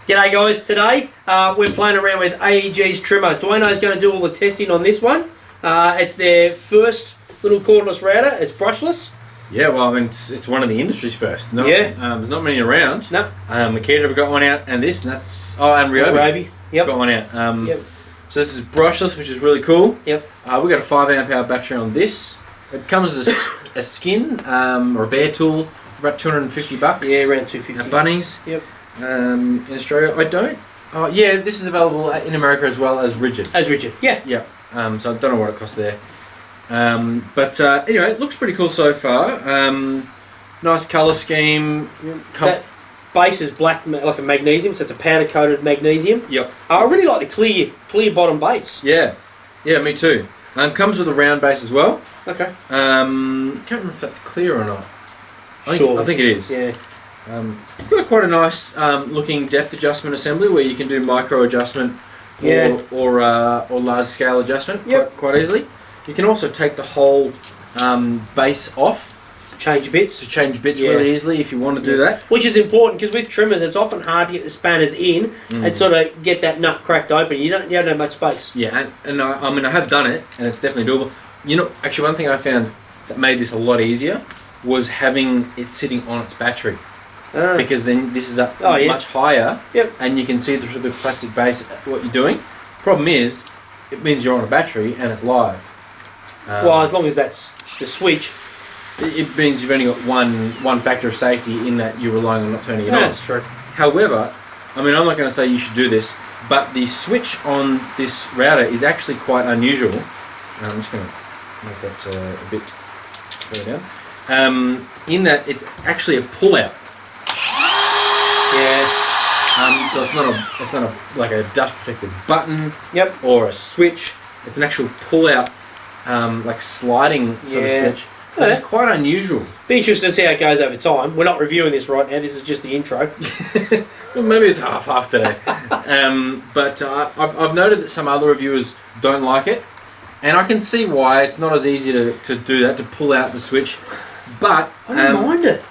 G'day guys, today we're playing around with AEG's trimmer. Dwayno's going to do all the testing on this one. It's their first little cordless router. It's brushless. Yeah, well, I mean, it's one of the industry's first. Yeah. There's not many around. No. Makita have got one out, and this, and that's... Oh, and Ryobi. Yep. Got one out. Yep. So this is brushless, which is really cool. Yep. We've got a 5 amp hour battery on this. It comes as a skin, or a bare tool, for about $250. Yeah, around $250. At Bunnings. Yep. In Australia, I don't. Oh, yeah, this is available in America as well as Ridgid. As Ridgid, yeah. Yeah. So I don't know what it costs there. But anyway, it looks pretty cool so far. Nice colour scheme. That base is black, like a magnesium, so it's a powder coated magnesium. Yep. I really like the clear bottom base. Yeah. Yeah, me too. Comes with a round base as well. Okay. Can't remember if that's clear or not. I think it is. Yeah. It's got quite a nice looking depth adjustment assembly where you can do micro adjustment or large scale adjustment quite easily. You can also take the whole base off. Change bits. To change bits really easily if you want to do that. Which is important because with trimmers it's often hard to get the spanners in and sort of get that nut cracked open. You don't have much space. Yeah, and I mean I have done it and it's definitely doable. You know, actually one thing I found that made this a lot easier was having it sitting on its battery. Because then this is up much higher and you can see through the plastic base what you're doing. Problem is, it means you're on a battery and it's live. Well, as long as that's the switch. It means you've only got one factor of safety in that you're relying on not turning it on. That's true. However, I mean I'm not going to say you should do this, but the switch on this router is actually quite unusual. I'm just going to make that a bit further down. In that it's actually a pull-out. Yeah. So it's not like a dust protected button. Yep. Or a switch. It's an actual pull-out, like sliding sort of switch. Which is quite unusual. Be interested to see how it goes over time. We're not reviewing this right now. This is just the intro. Well, maybe it's half today. But I've noted that some other reviewers don't like it, and I can see why. It's not as easy to do that, to pull out the switch. But I don't mind it.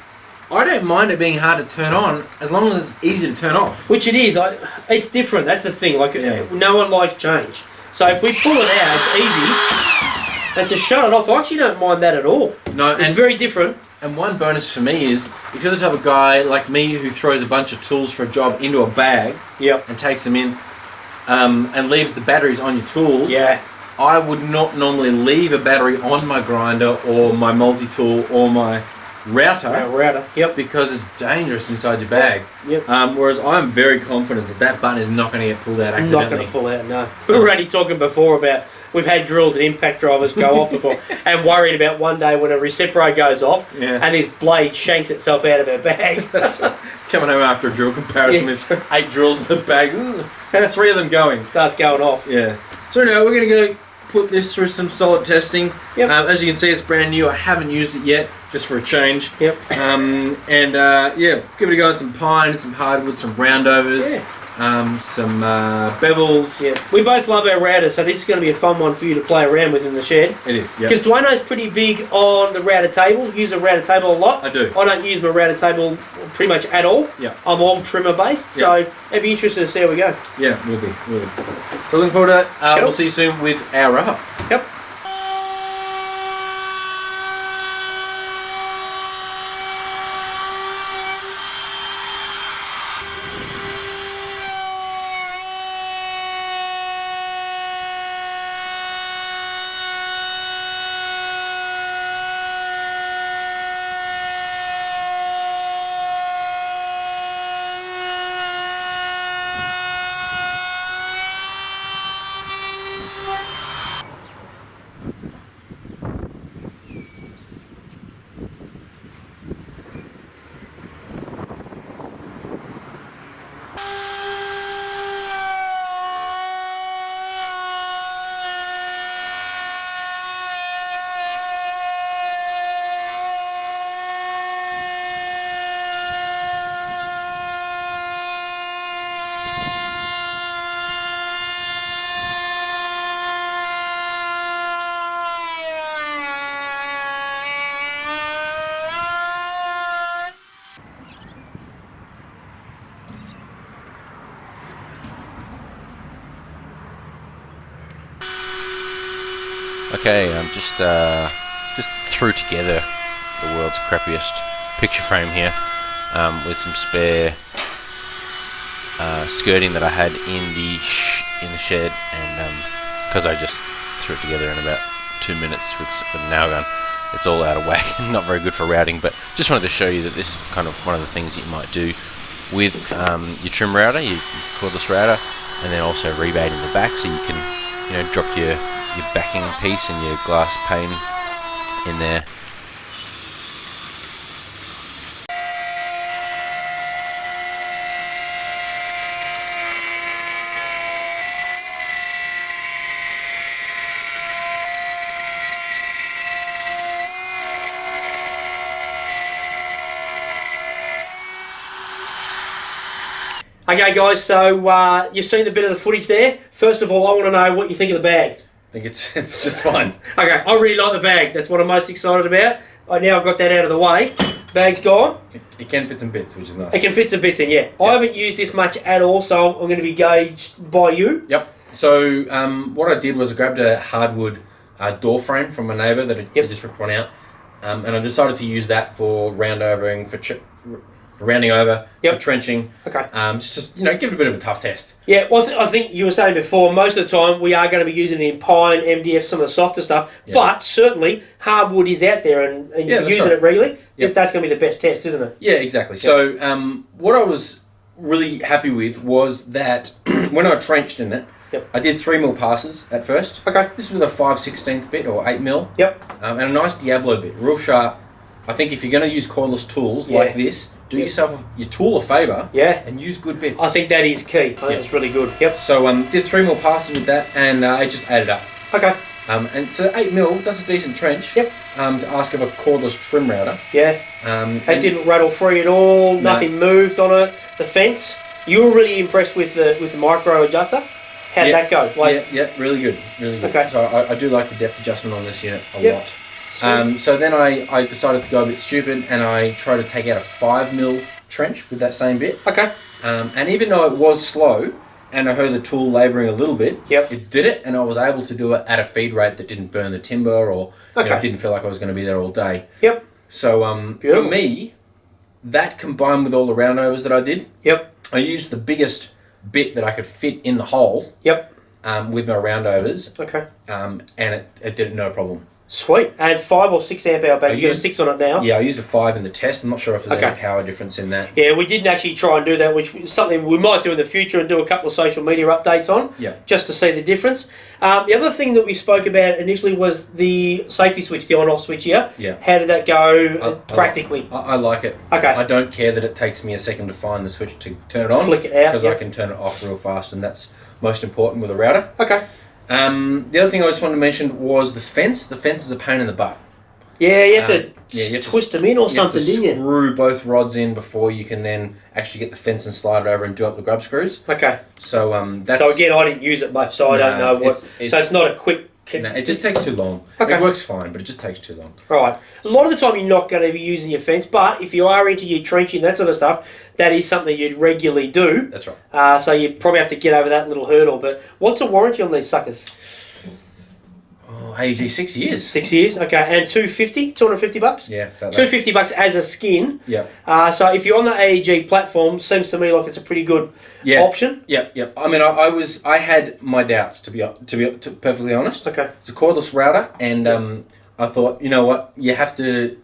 I don't mind it being hard to turn on as long as it's easy to turn off. Which it is. It's different. That's the thing. Like no one likes change. So if we pull it out, it's easy. And to shut it off, I actually don't mind that at all. No, it's very different. And one bonus for me is, if you're the type of guy like me who throws a bunch of tools for a job into a bag and takes them in and leaves the batteries on your tools, I would not normally leave a battery on my grinder or my multi-tool or my router, because it's dangerous inside your bag. Whereas I'm very confident that that button is not going to get pulled out accidentally. Not going to pull out, no. We were only talking before about we've had drills and impact drivers go off before and worried about one day when a recipro goes off and this blade shanks itself out of our bag. That's right. Coming home after a drill comparison with 8 drills in the bag. There's 3 of them going. Starts going off. Yeah. So now we're going to go put this through some solid testing. As you can see, it's brand new. I haven't used it yet, just for a change. Give it a go on some pine, some hardwood, some roundovers. Some bevels. We both love our routers, so this is going to be a fun one for you to play around with in the shed. It is, because Dwayno's pretty big on the router table. Use a router table a lot. I do. I don't use my router table pretty much at all. I'm all trimmer based, so it'd be interesting to see how we go. Yeah, we'll be. So looking forward to it. We'll see you soon with our wrap up. Yep. Okay, I'm just threw together the world's crappiest picture frame here with some spare skirting that I had in the shed, and because I just threw it together in about 2 minutes with a nail gun, it's all out of whack and not very good for routing. But just wanted to show you that this is kind of one of the things you might do with your trim router, your cordless router, and then also rebate in the back, so you can drop your backing piece and your glass pane in there. Okay guys, so you've seen the bit of the footage there. First of all, I want to know what you think of the bag. I think it's just fine. Okay, I really like the bag. That's what I'm most excited about. Now I've got that out of the way. Bag's gone. It can fit some bits, which is nice. It can fit some bits in, yeah. I haven't used this much at all, so I'm going to be gauged by you. Yep. So what I did was I grabbed a hardwood door frame from my neighbour that I just ripped one out, and I decided to use that for roundovering, for rounding over, for trenching. Okay. Just give it a bit of a tough test. Yeah, well, I think you were saying before, most of the time we are going to be using it in pine, MDF, some of the softer stuff, but certainly hardwood is out there and you're using it regularly. That's going to be the best test, isn't it? Yeah, exactly. So what I was really happy with was that when I trenched in it, I did 3mm passes at first. Okay. This was with a 5/16 bit or 8mm. Yep. And a nice Diablo bit, real sharp. I think if you're going to use cordless tools like this, do yourself your tool a favour and use good bits. I think that is key. I think it's really good. Yep. So did 3mm passes with that, and it just added up. Okay. And so 8mm, that's a decent trench. Yep. To ask of a cordless trim router. Yeah. It didn't rattle free at all. Nothing moved on it. The fence. You were really impressed with the micro adjuster. How did that go? Yeah, really good, really good. Okay. So I do like the depth adjustment on this unit a lot. So then I decided to go a bit stupid, and I tried to take out a 5mm trench with that same bit. Okay. And even though it was slow, and I heard the tool labouring a little bit, it did it, and I was able to do it at a feed rate that didn't burn the timber, or didn't feel like I was going to be there all day. Yep. So for me, that combined with all the roundovers that I did, I used the biggest bit that I could fit in the hole. Yep. With my roundovers. Okay. And it did it no problem. Sweet. And 5 or 6 amp hour battery. You got a 6 on it now? Yeah, I used a 5 in the test. I'm not sure if there's any power difference in that. Yeah, we didn't actually try and do that, which is something we might do in the future and do a couple of social media updates on, just to see the difference. The other thing that we spoke about initially was the safety switch, the on-off switch here. Yeah. How did that go practically? I like it. Okay. I don't care that it takes me a second to find the switch to turn it on. Flick it out. Because I can turn it off real fast, and that's most important with a router. Okay. The other thing I just wanted to mention was the fence. The fence is a pain in the butt. Yeah, you have to twist them in or something, didn't you? Screw both rods in before you can then actually get the fence and slide it over and do up the grub screws. Okay. So that's. So again, I didn't use it much, so I don't know what. So it's not a quick. No, it just takes too long. Okay. It works fine, but it just takes too long. Right. A lot of the time you're not going to be using your fence, but if you are into your trenching, that sort of stuff, that is something you'd regularly do. That's right. So you probably have to get over that little hurdle. But what's the warranty on these suckers? AEG 6 years. 6 years, okay. And $250? Yeah. $250 as a skin. Yeah. So if you're on the AEG platform, seems to me like it's a pretty good option. Yeah, yeah. I mean, I had my doubts to be perfectly honest. Okay. It's a cordless router, and I thought, you know what, you have to.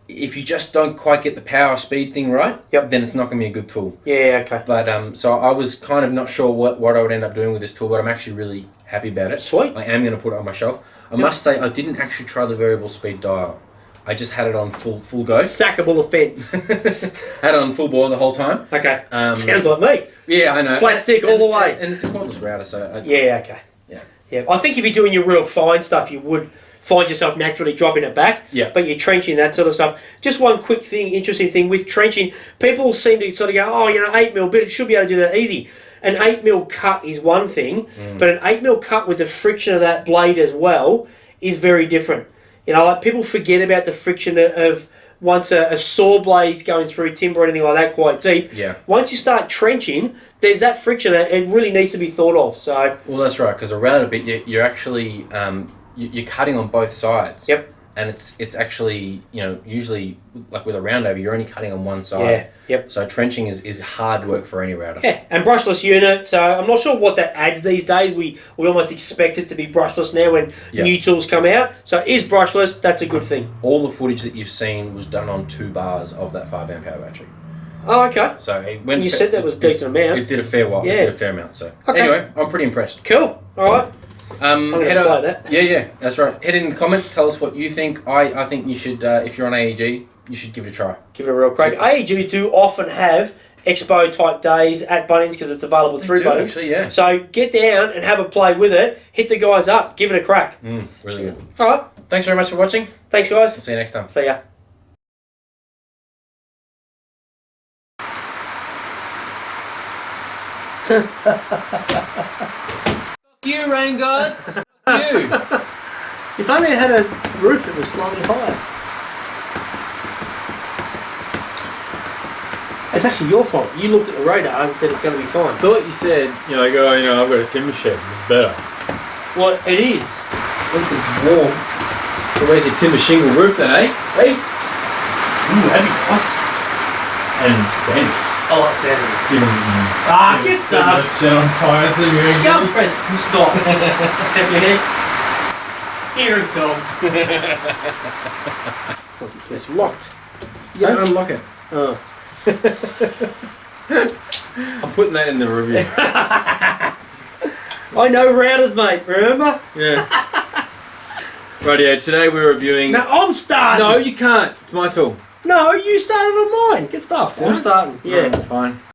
If you just don't quite get the power speed thing right, then it's not going to be a good tool. Yeah, okay. But so I was kind of not sure what I would end up doing with this tool, but I'm actually really happy about it. Sweet. I am going to put it on my shelf. I must say I didn't actually try the variable speed dial. I just had it on full go. Sackable offence. Had it on full bore the whole time. Okay. Sounds like me. Yeah, I know. Flat stick all the way. And it's a cordless router, so... okay. Yeah. I think if you're doing your real fine stuff, you would find yourself naturally dropping it back. Yeah. But you're trenching, that sort of stuff. Just one quick thing, interesting thing with trenching. People seem to sort of go, 8mm, but it should be able to do that easy. An 8mm cut is one thing, but an 8mm cut with the friction of that blade as well is very different. Like people forget about the friction of once a saw blade's going through timber or anything like that quite deep. Yeah. Once you start trenching, there's that friction that it really needs to be thought of. So. Well, that's right, because around a bit, you're actually you're cutting on both sides. Yep. And it's actually, usually like with a round over, you're only cutting on one side. Yeah. Yep. So trenching is hard work for any router. Yeah, and brushless unit. So I'm not sure what that adds these days. We almost expect it to be brushless now when new tools come out. So it is brushless. That's a good thing. All the footage that you've seen was done on 2 bars of that 5 amp hour battery. Oh, okay. So when you said that was a decent amount. It did a fair while. Yeah. It did a fair amount. So anyway, I'm pretty impressed. Cool. All right. I'm going to play that. Yeah, that's right. Head in the comments. Tell us what you think. I think you should, if you're on AEG, you should give it a try. Give it a real crack. AEG do often have expo type days at Bunnings because it's available through Bunnings. Actually, yeah. So get down and have a play with it. Hit the guys up. Give it a crack. Really good. All right. Thanks very much for watching. Thanks, guys. See you next time. See ya. You rain gods! You! If only it had a roof that was slightly higher. It's actually your fault. You looked at the radar and said it's going to be fine. I thought you said, I've got a timber shed. It's better. Well, it is. At least it's warm. So where's your timber shingle roof then, eh? Hey? Ooh, that'd be nice. And Dennis. I like Sanders. Get stuff. Set on fire so you're Go and press stop. Have your head. Here it goes. It's locked. You gotta unlock it. Oh. I'm putting that in the review. I know routers, mate, remember? Yeah. Rightio, today we're reviewing... No, I'm starting. No, you can't. It's my tool. No, you started on mine. Get stuffed. I'm starting. Yeah. Fine.